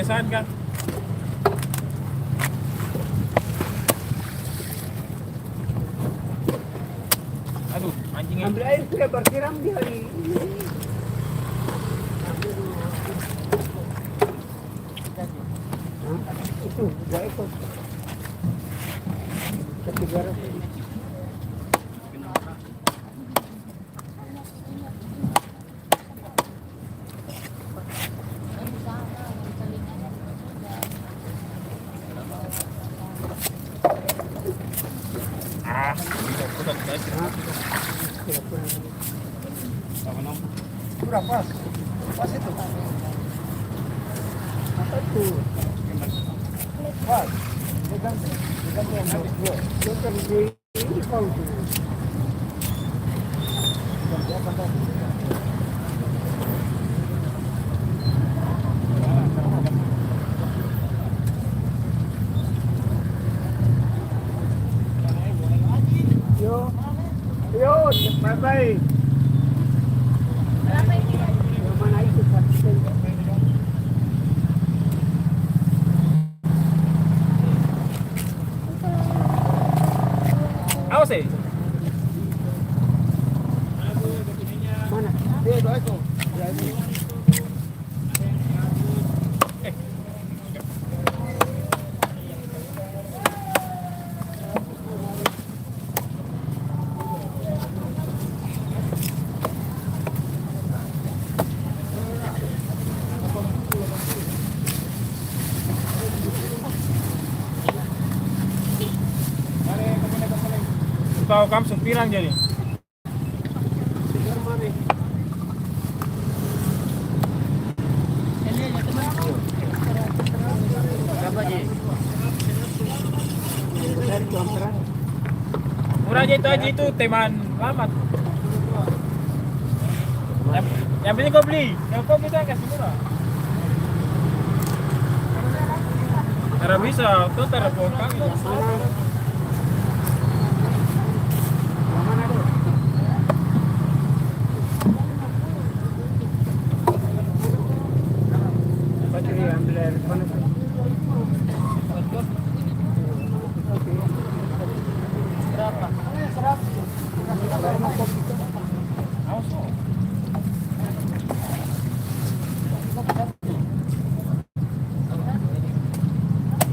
kebiasaan kan. Aduh, anjingnya. Ambil air sudah bersiram di hari ini. Itu, 2 ekor. Ketiga ratus. Berapa? Pas itu. Apa itu? Pas. Bukan yang dua. Bukan ini kau tu. Yo, bye-bye. Mana itu Awas eh. mana? Dia 2 ekor. Tahu kamu sepirang jadi. Murah aja itu teman lama. Yang penting kau beli, yang kau bisa kasih murah. Karena bisa, tuh telepon kami.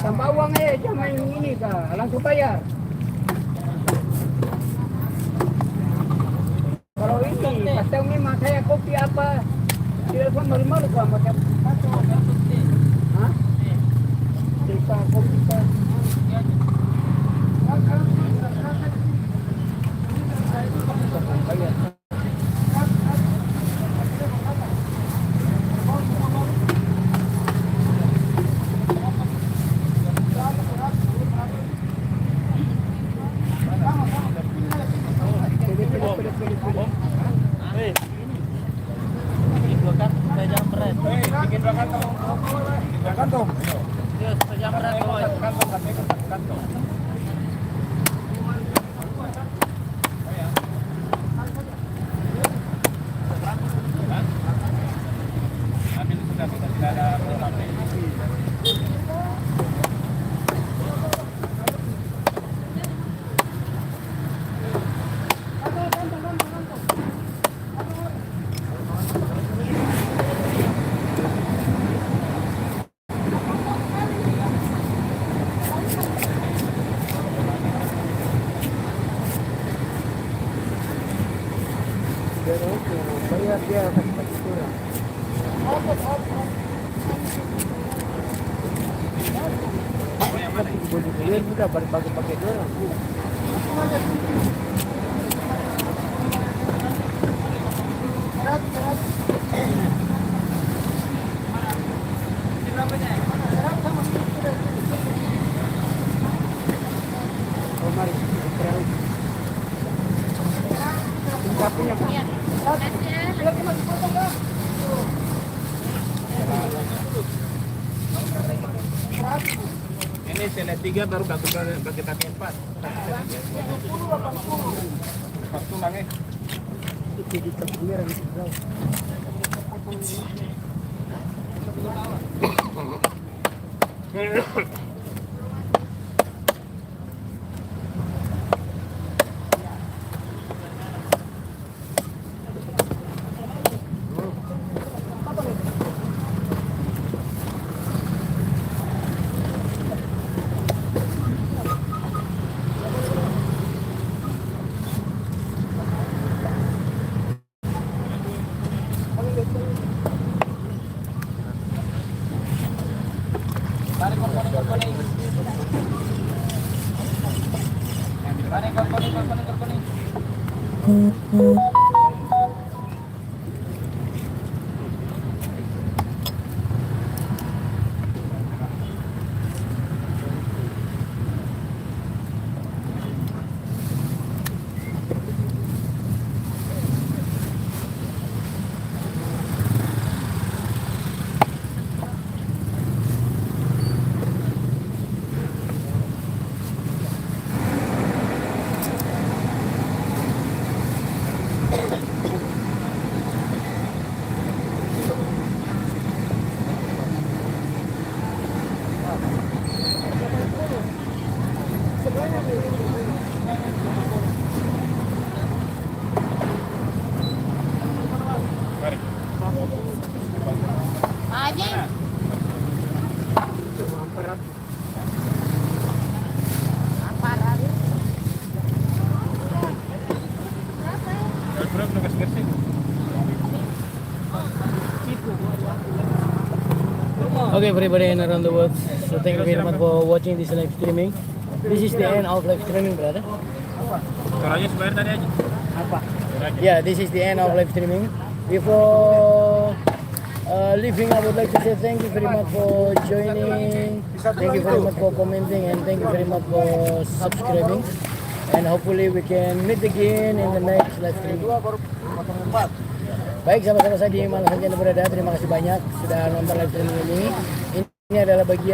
Tambah uang jangan ini kak, langsung bayar. Kalau ini, pasang memang saya kopi apa, telepon malu-malu kak macam. Hah? Kita kopi kak. Bayar dia kasih kurang. Boleh juga pakai doang. Ini saya 3 baru bagi kaki 4. 4 tulang Itu di kamera di Tarik komponi. Tarik komponi. Aji. Aparat. Okay, everybody in around the world. So thank you very much for watching this live streaming. This is the end of live streaming, brother. Suaranya sebenarnya tadi aja. Apa? Yeah, this is the end of live streaming. Before leaving, I would like to say thank you very much for joining. Thank you very much for commenting, and thank you very much for subscribing. And hopefully we can meet again in the next live streaming. Baik, sama-sama saya di mana saja Anda berada. Terima kasih banyak sudah nonton live streaming ini. Ini adalah bagian